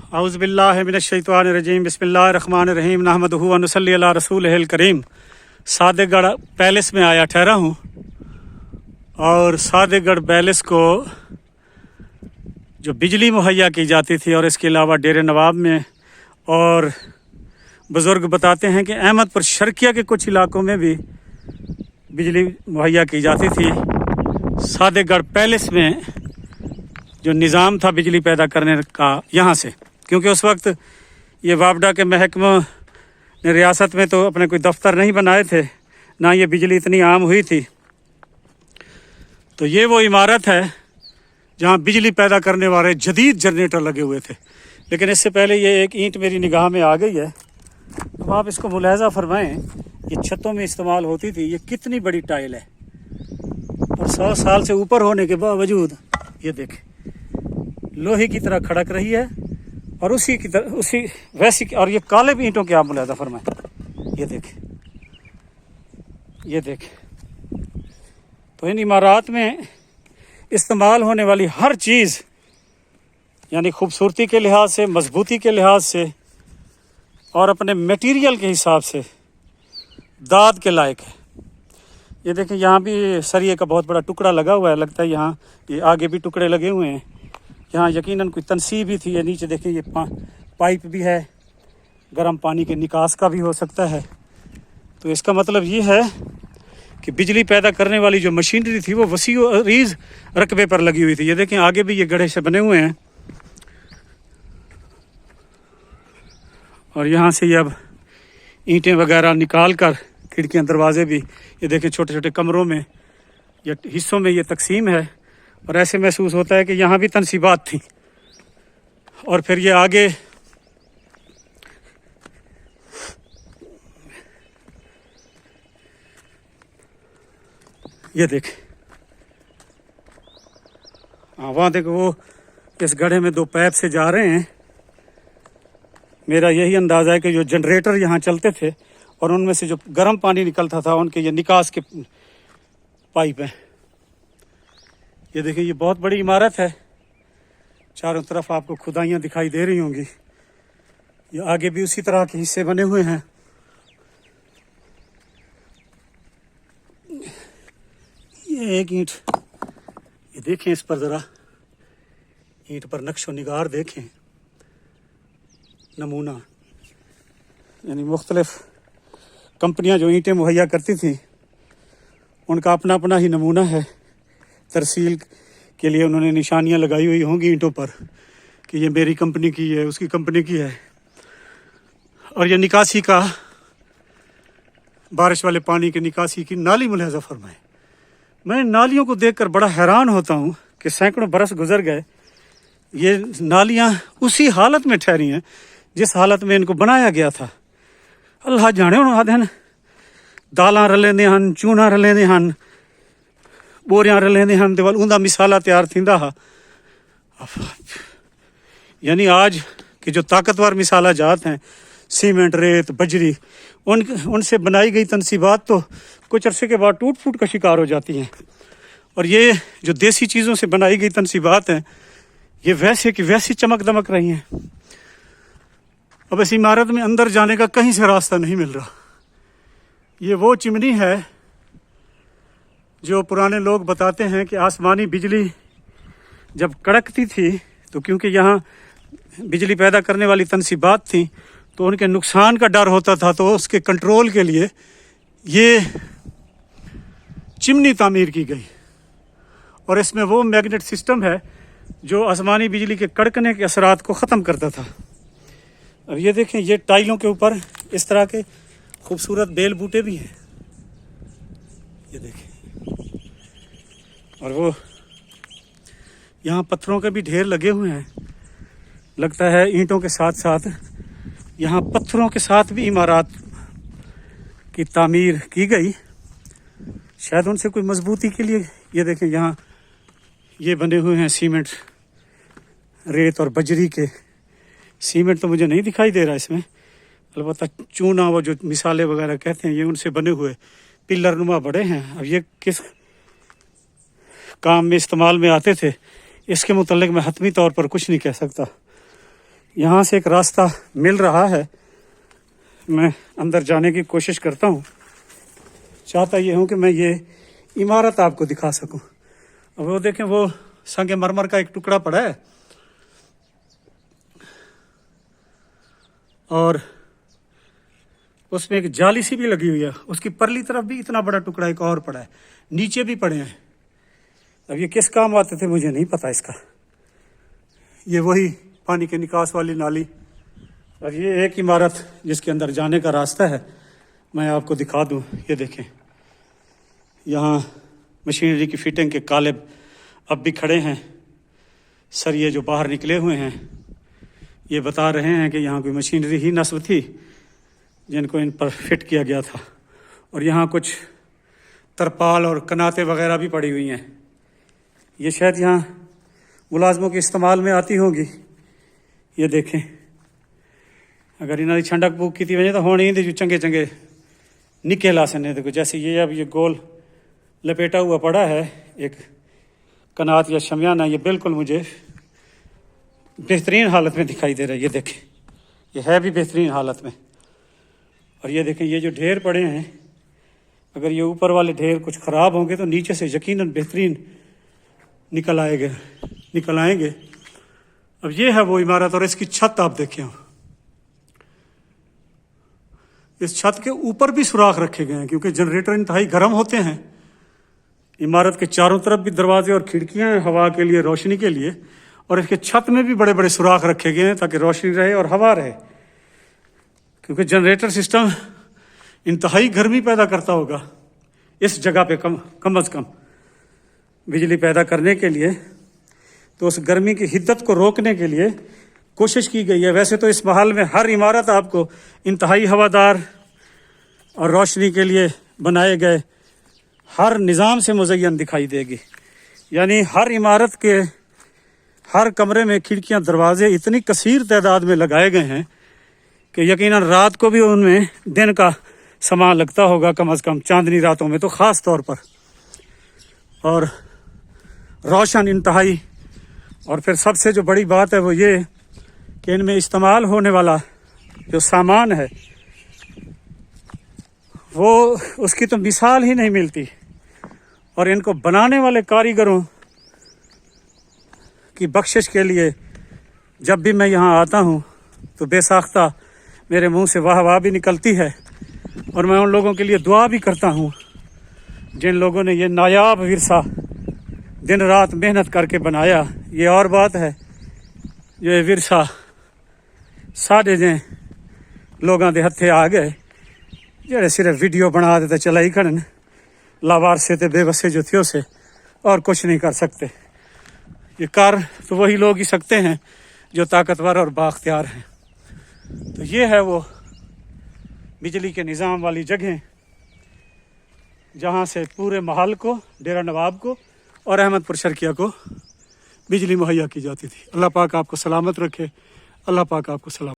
औज़ु बिल्लाहि मिनश्शैतानिर्रजीम बिस्मिल्लाहिर्रहमानिर्रहीम नहमदुहु व नुसल्ली अला रसूलिहिल करीम। सादेगढ़ पैलेस में आया ठहरा हूँ और सादेगढ़ पैलेस को जो बिजली मुहैया की जाती थी और इसके अलावा डेरे नवाब में और बुज़ुर्ग बताते हैं कि अहमदपुर शर्किया के कुछ इलाकों में भी बिजली मुहैया की जाती थी। सादेगढ़ पैलेस में जो निज़ाम था बिजली पैदा करने का यहाँ से, क्योंकि उस वक्त ये वापडा के महकमा ने रियासत में तो अपने कोई दफ्तर नहीं बनाए थे, ना ये बिजली इतनी आम हुई थी। तो ये वो इमारत है जहाँ बिजली पैदा करने वाले जदीद जनरेटर लगे हुए थे। लेकिन इससे पहले ये एक ईंट मेरी निगाह में आ गई है, अब आप इसको मुलाहजा फरमाएं। ये छतों में इस्तेमाल होती थी। ये कितनी बड़ी टाइल है और 100 साल से ऊपर होने के बावजूद ये देखें लोहे की तरह खड़क रही है और उसी की तरह उसी वैसी। और ये काले भी ईंटों के आप मुलाहजा फरमाएं। ये देखें तो इन इमारत में इस्तेमाल होने वाली हर चीज़ यानी खूबसूरती के लिहाज से, मजबूती के लिहाज से और अपने मटेरियल के हिसाब से दाद के लायक है। ये देखें यहाँ भी सरिये का बहुत बड़ा टुकड़ा लगा हुआ है, लगता है यहाँ ये आगे भी टुकड़े लगे हुए हैं। यहाँ यकीनन कोई तनसीब भी थी। ये नीचे देखें ये पाइप भी है, गर्म पानी के निकास का भी हो सकता है। तो इसका मतलब ये है कि बिजली पैदा करने वाली जो मशीनरी थी वो वसी रीज़ रकबे पर लगी हुई थी। ये देखें आगे भी ये गड्ढे से बने हुए हैं और यहाँ से ये अब ईंटें वगैरह निकाल कर खिड़कियाँ दरवाजे भी ये देखें छोटे छोटे कमरों में या हिस्सों में ये तकसीम है। और ऐसे महसूस होता है कि यहाँ भी तनसीबात थी। और फिर ये आगे ये देखें वहाँ देखो वो इस गड्ढे में 2 पाइप से जा रहे हैं। मेरा यही अंदाज़ा है कि जो जनरेटर यहाँ चलते थे और उनमें से जो गर्म पानी निकलता था उनके ये निकास के पाइप हैं। ये देखिए ये बहुत बड़ी इमारत है, चारों तरफ आपको खुदाइयाँ दिखाई दे रही होंगी। ये आगे भी उसी तरह के हिस्से बने हुए हैं। ये एक ईंट ये देखें, इस पर ज़रा ईंट पर नक्शो निगार देखें, नमूना यानी मुख्तलिफ कंपनियां जो ईंटें मुहैया करती थी उनका अपना अपना ही नमूना है। तरसील के लिए उन्होंने निशानियां लगाई हुई होंगी ईंटों पर कि ये मेरी कंपनी की है, उसकी कंपनी की है। और ये निकासी का, बारिश वाले पानी के निकासी की नाली मुलाहजा फरमाएं। मैं नालियों को देखकर बड़ा हैरान होता हूँ कि सैकड़ों बरस गुजर गए, ये नालियाँ उसी हालत में ठहरी हैं जिस हालत में इनको बनाया गया था। अल्लाह जाने आदे हैं दालां रलेंदे हन, चूना रलेंदे हन, बोरियां रलेंदे हन ते उनका मिसाला तैयार थींदा हा। यानी आज के जो ताकतवर मिसाला जात हैं सीमेंट, रेत, बजरी, उनसे बनाई गई तनसीबात तो कुछ अरसे के बाद टूट फूट का शिकार हो जाती हैं। और ये जो देसी चीज़ों से बनाई गई तनसीबात हैं ये वैसे की वैसी चमक दमक रही हैं। अब इस इमारत में अंदर जाने का कहीं से रास्ता नहीं मिल रहा। ये वो चिमनी है जो पुराने लोग बताते हैं कि आसमानी बिजली जब कड़कती थी तो क्योंकि यहाँ बिजली पैदा करने वाली तनसीबात थी तो उनके नुकसान का डर होता था, तो उसके कंट्रोल के लिए ये चिमनी तामीर की गई। और इसमें वो मैग्नेट सिस्टम है जो आसमानी बिजली के कड़कने के असरात को ख़त्म करता था। अब ये देखें ये टाइलों के ऊपर इस तरह के खूबसूरत बेल बूटे भी हैं, ये देखें। और वो यहाँ पत्थरों के भी ढेर लगे हुए हैं। लगता है ईंटों के साथ साथ यहाँ पत्थरों के साथ भी इमारत की तामीर की गई, शायद उनसे कोई मजबूती के लिए। ये देखें यहाँ ये बने हुए हैं सीमेंट, रेत और बजरी के। सीमेंट तो मुझे नहीं दिखाई दे रहा इसमें, अलबत्ता चूना वो जो मिसाले वगैरह कहते हैं ये उनसे बने हुए पिलर नुमा बड़े हैं। अब ये किस काम में इस्तेमाल में आते थे इसके मुतल्लिक मैं हतमी तौर पर कुछ नहीं कह सकता, यहाँ से एक रास्ता मिल रहा है, मैं अंदर जाने की कोशिश करता हूँ। चाहता ये हूँ कि मैं ये इमारत आपको दिखा सकूँ। अब वो देखें, वो संगमरमर का एक टुकड़ा पड़ा है और उसमें एक जाली सी भी लगी हुई है। उसकी परली तरफ भी इतना बड़ा टुकड़ा एक और पड़ा है, नीचे भी पड़े हैं। अब ये किस काम आते थे मुझे नहीं पता इसका। ये वही पानी के निकास वाली नाली, और ये एक इमारत जिसके अंदर जाने का रास्ता है, मैं आपको दिखा दूं। ये देखें, यहाँ मशीनरी की फिटिंग के कालेब अब भी खड़े हैं। सरिये जो बाहर निकले हुए हैं, ये बता रहे हैं कि यहाँ कोई मशीनरी ही नस्ब थी जिनको इन पर फिट किया गया था। और यहाँ कुछ तरपाल और कनातें वगैरह भी पड़ी हुई हैं। ये शायद यहाँ मुलाजमों के इस्तेमाल में आती होंगी। ये देखें, अगर इन्होंने छंडक बुक की थी वजह तो होनी ही थी चंगे चंगे निके लासन ने। देखो जैसे ये अब ये गोल लपेटा हुआ पड़ा है एक कनात या शमियाना, ये बिल्कुल मुझे बेहतरीन हालत में दिखाई दे रहा है। ये देखें, ये है भी बेहतरीन हालत में। और ये देखें, ये जो ढेर पड़े हैं, अगर ये ऊपर वाले ढेर कुछ ख़राब होंगे तो नीचे से यकीनन बेहतरीन निकल आएंगे। अब ये है वो इमारत, और इसकी छत आप देखें, इस छत के ऊपर भी सुराख रखे गए हैं क्योंकि जनरेटर इंतहाई गर्म होते हैं। इमारत के चारों तरफ भी दरवाजे और खिड़कियां हैं हवा के लिए, रोशनी के लिए, और इसके छत में भी बड़े बड़े सुराख रखे गए हैं ताकि रोशनी रहे और हवा रहे। क्योंकि जनरेटर सिस्टम इंतहाई गर्मी पैदा करता होगा इस जगह पे कम अज़ कम बिजली पैदा करने के लिए, तो उस गर्मी की हिद्दत को रोकने के लिए कोशिश की गई है। वैसे तो इस महल में हर इमारत आपको इंतहाई हवादार और रोशनी के लिए बनाए गए हर निज़ाम से मुज़य्यन दिखाई देगी। यानी हर इमारत के हर कमरे में खिड़कियां दरवाजे इतनी कसीर तादाद में लगाए गए हैं कि यकीनन रात को भी उनमें दिन का समा लगता होगा, कम अज़ कम चांदनी रातों में तो ख़ास तौर पर। और रोशन इंतहाई। और फिर सबसे जो बड़ी बात है वो ये कि इनमें इस्तेमाल होने वाला जो सामान है वो उसकी तो मिसाल ही नहीं मिलती। और इनको बनाने वाले कारीगरों की बख्शिश के लिए जब भी मैं यहाँ आता हूँ तो बेसाख्ता मेरे मुंह से वाह वाह भी निकलती है। और मैं उन लोगों के लिए दुआ भी करता हूँ जिन लोगों ने ये नायाब विरसा दिन रात मेहनत करके बनाया। ये और बात है जो ये विरसा साढ़े जे लोगों के हथे आ गए जेड़े सिर्फ वीडियो बना देते चलाई खड़न, लावारसे ते बेबसे जो थियो से और कुछ नहीं कर सकते। ये कर तो वही लोग ही सकते हैं जो ताकतवर और बाख्तियार हैं। तो ये है वो बिजली के निज़ाम वाली जगह जहाँ से पूरे महल को, डेरा नवाब को और अहमदपुर शर्किया को बिजली मुहैया की जाती थी। अल्लाह पाक आपको सलामत रखे। अल्लाह पाक आपको सलामत